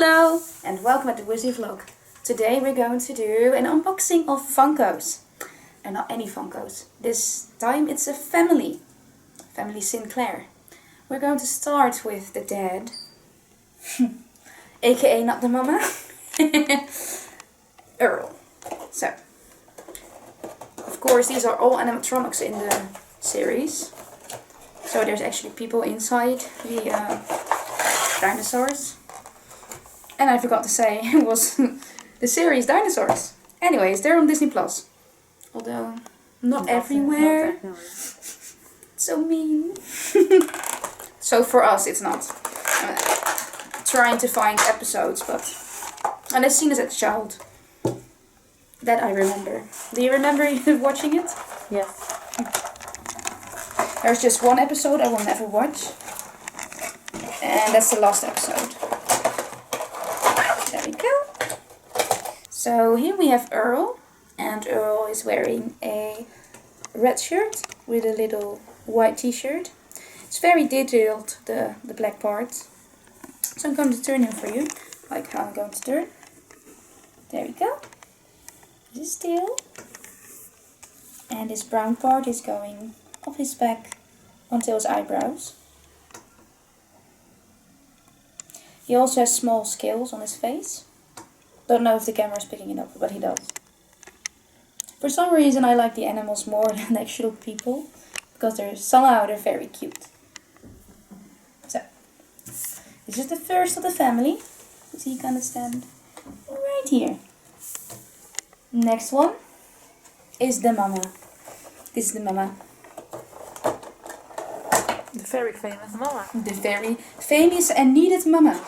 Hello and welcome to the Wednesday vlog. Today we're going to do an unboxing of Funkos. And not any Funkos. This time it's a family. Family Sinclair. We're going to start with the dad. aka not the mama. Earl. So. Of course these are all animatronics in the series. So there's actually people inside the dinosaurs. And I forgot to say, it was the series Dinosaurs. Anyways, they're on Disney Plus. Although, not everywhere. So mean. So for us, it's not. Trying to find episodes, but... And I've seen it as a child. That I remember. Do you remember watching it? Yes. There's just one episode I will never watch. And that's the last episode. There we go. So here we have Earl. And Earl is wearing a red shirt with a little white t-shirt. It's very detailed, the black part. So I'm going to turn him for you. Like how I'm going to turn. There we go. This is tail. And this brown part is going off his back until his eyebrows. He also has small scales on his face. Don't know if the camera is picking it up, but he does. For some reason I like the animals more than actual people. Because somehow they're very cute. So, this is the first of the family. So you can stand right here. Next one is the mama. This is the mama. The very famous mama. The very famous and needed mama.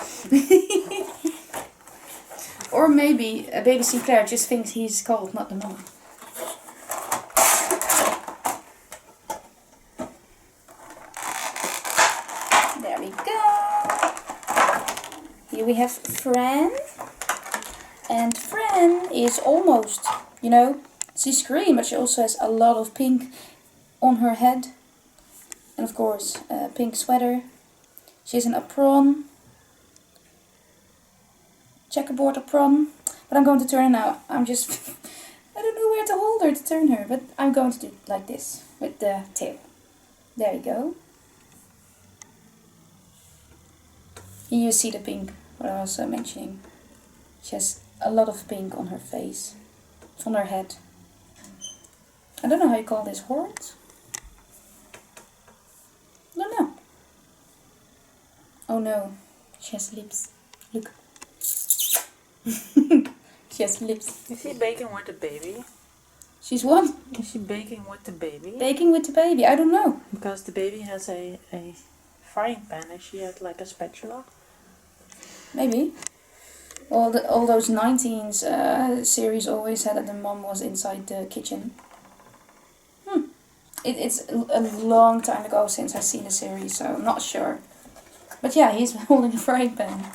Or maybe baby Sinclair just thinks he's called not the mama. There we go. Here we have Fran. And Fran is almost, you know, she's green, but she also has a lot of pink on her head. And of course, a pink sweater. She's an apron. Checkerboard apron. But I'm going to turn her now. I don't know where to hold her to turn her. But I'm going to do it like this. With the tail. There we go. Here you see the pink. What I was mentioning. She has a lot of pink on her face. On her head. I don't know how you call this. Horns? No, no. Oh no. She has lips. Look. She has lips. Is she baking with the baby? She's what? Is she baking with the baby? Baking with the baby. I don't know. Because the baby has a frying pan and she has like a spatula. Maybe. All those 19s series always had that the mom was inside the kitchen. It's a long time ago since I've seen the series, so I'm not sure. But yeah, he's holding a frying pan.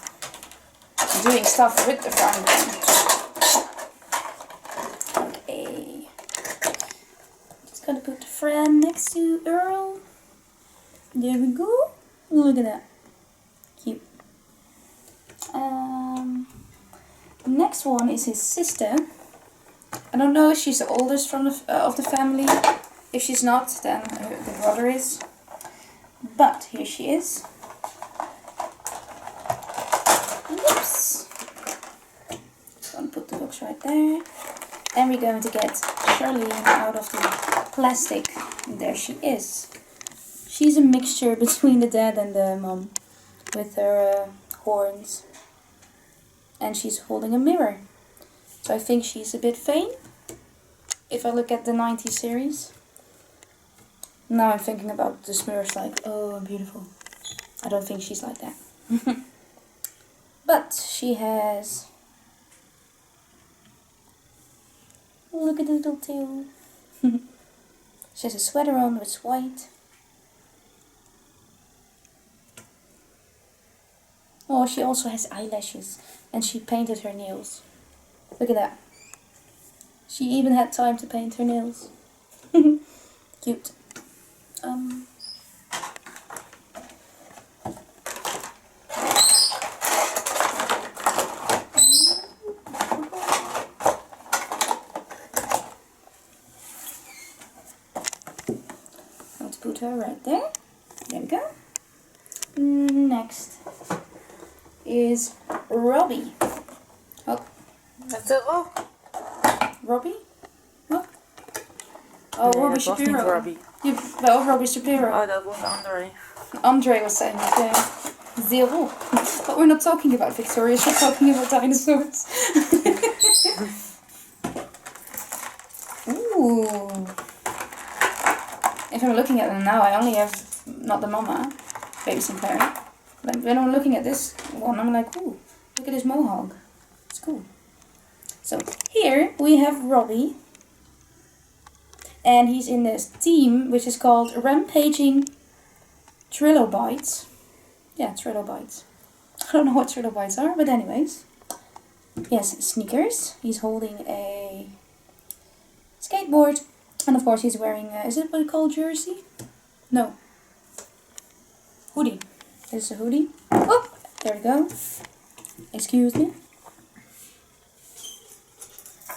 He's doing stuff with the frying pan. Okay. Just gonna put the Fran next to Earl. There we go. Look at that. Cute. The next one is his sister. I don't know if she's the oldest from of the family. If she's not, then the brother is. But here she is. Whoops. Just gonna put the box right there. And we're going to get Charlene out of the plastic. And there she is. She's a mixture between the dad and the mom. With her horns. And she's holding a mirror. So I think she's a bit vain. If I look at the 90s series. Now I'm thinking about the Smurfs like, oh, I'm beautiful. I don't think she's like that. But she has... Look at the little tail. She has a sweater on, it's white. Oh, she also has eyelashes. And she painted her nails. Look at that. She even had time to paint her nails. Cute. put her right there. There we go. Next is Robbie. Oh. That's it all. Robbie? What? Oh, Nee, Robbie dat was niet Shapiro. Robbie. Wel, Robbie Shapiro. Oh, dat was Andre. Andre was saying that. Zero. But we're not talking about Victoria's, we're talking about dinosaurs. Ooh. If I'm looking at them now, I only have Not the Mama, Baby Sinclair. But when I'm looking at this one, I'm like, ooh, look at this mohawk. It's cool. So here we have Robbie. And he's in this team, which is called Rampaging Trilobites. Yeah, trilobites. I don't know what trilobites are, but anyways. Yes, sneakers. He's holding a skateboard. And of course he's wearing, is it what you call jersey? No. Hoodie. This is a hoodie. Oh, there we go. Excuse me.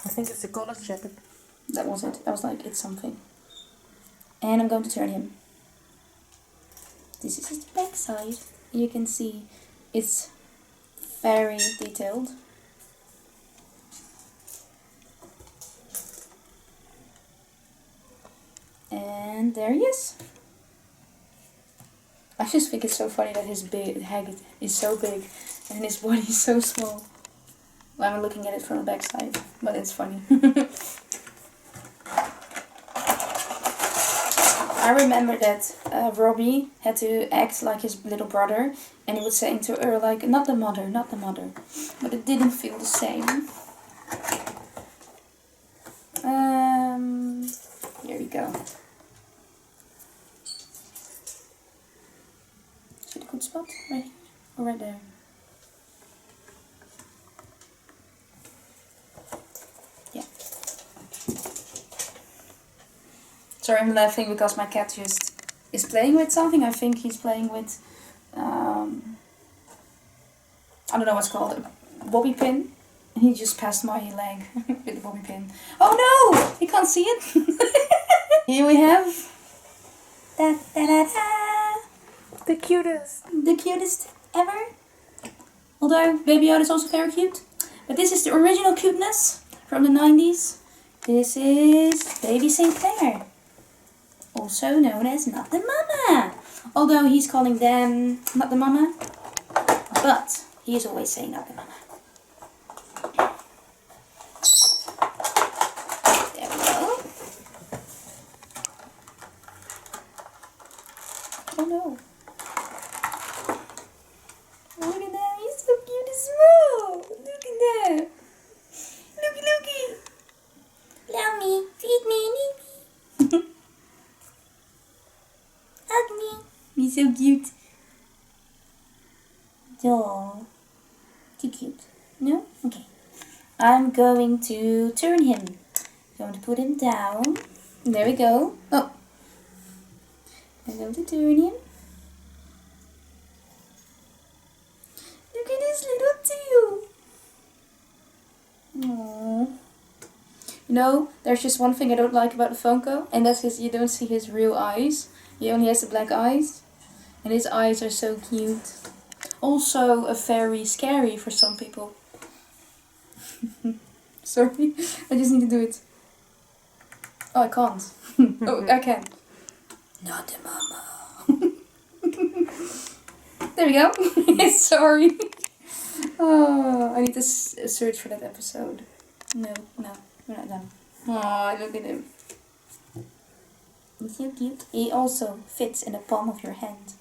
I think it's a college jacket. That was it. I was like, it's something. And I'm going to turn him. This is his back side. You can see it's very detailed. And there he is. I just think it's so funny that his head is so big and his body is so small. Well, I'm looking at it from the back side, but it's funny. I remember that Robbie had to act like his little brother, and he was saying to Earl like, not the mother, not the mother. But it didn't feel the same. Here we go. Is it a good spot? Right here? Or right there? Yeah. Sorry, I'm laughing because my cat just is playing with something. I think he's playing with, I don't know what's called, a bobby pin. And he just passed my leg with the bobby pin. Oh no! You can't see it. Here we have da, da, da, da. The cutest. The cutest ever. Although Baby Yoda is also very cute. But this is the original cuteness from the 90s. This is Baby Sinclair. Also known as Not the Mama. Although he's calling them Not the Mama. But he is always saying Not the Mama. There we go. Oh no. Look at that, he's so cute and small. Look at that. Looky, looky. Allow me, feed me, need me. Hug me. He's so cute. Oh, too cute. No? Okay. I'm going to turn him. I'm going to put him down. There we go. Oh. I'm going to turn him. Look at his little tail. Aww. You know, there's just one thing I don't like about the Funko, and that's you don't see his real eyes. He only has the black eyes. And his eyes are so cute. Also very scary for some people. Sorry, I just need to do it. Oh, I can't. Oh, I can. Not the Mama. There we go. Sorry. Oh, I need to search for that episode. No, we're not done. Oh, look at him. He's so cute. He also fits in the palm of your hand,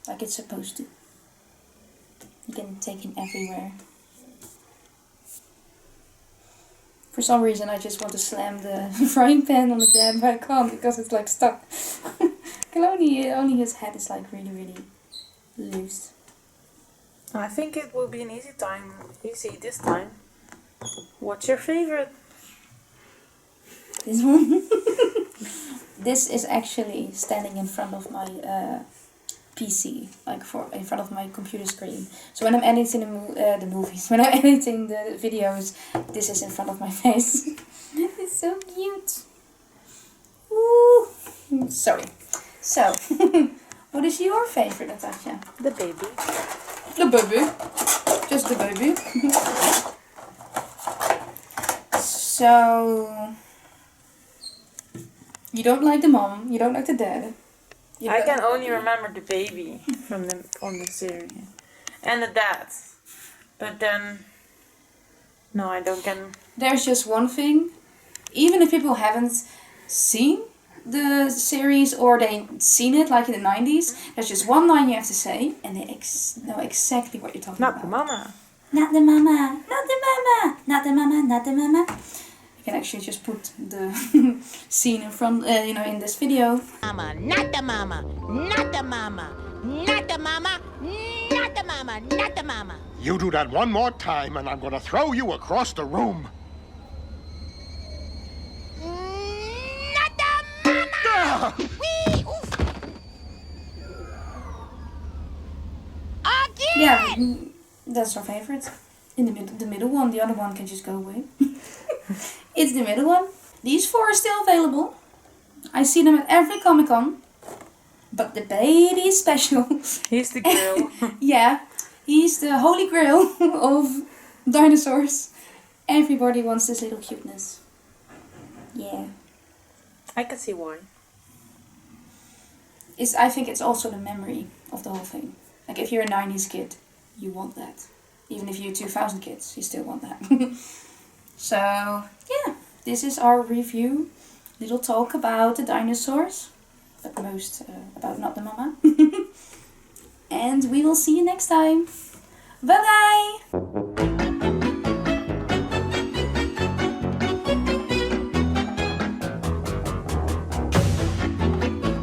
like it's supposed to. You can take him everywhere. For some reason I just want to slam the frying pan on the dam, but I can't because it's like stuck. only his head is like really loose. I think it will be an easy this time. What's your favorite? This one? This is actually standing in front of my PC, like in front of my computer screen. So when I'm editing the movies, when I'm editing the videos, this is in front of my face. It's so cute. Ooh. Sorry. So, what is your favorite, Natasha? The baby. The baby. Just the baby. So, you don't like the mom, you don't like the dad. I can only remember the baby from the series. And the dad. But then... No, I don't can... There's just one thing. Even if people haven't seen the series or they've seen it like in the 90s, there's just one line you have to say and they know exactly what you're talking about. Not the mama. Not the mama. Not the mama. Not the mama. Not the mama. I can actually just put the scene in front, in this video. Mama, not the mama. Not the mama. Not the mama. Not the mama. Not the mama. You do that one more time and I'm gonna throw you across the room. Not the mama. Wee, oof. Again. Yeah, that's our favorite. In the middle one. The other one can just go away. It's the middle one. These 4 are still available. I see them at every Comic-Con. But the baby is special. He's the girl. Yeah, he's the holy grail of dinosaurs. Everybody wants this little cuteness. Yeah. I can see why. I think it's also the memory of the whole thing. Like if you're a 90s kid, you want that. Even if you're 2000 kids, you still want that. So, yeah, this is our review. Little talk about the dinosaurs. But most about Not the Mama. And we will see you next time. Bye bye!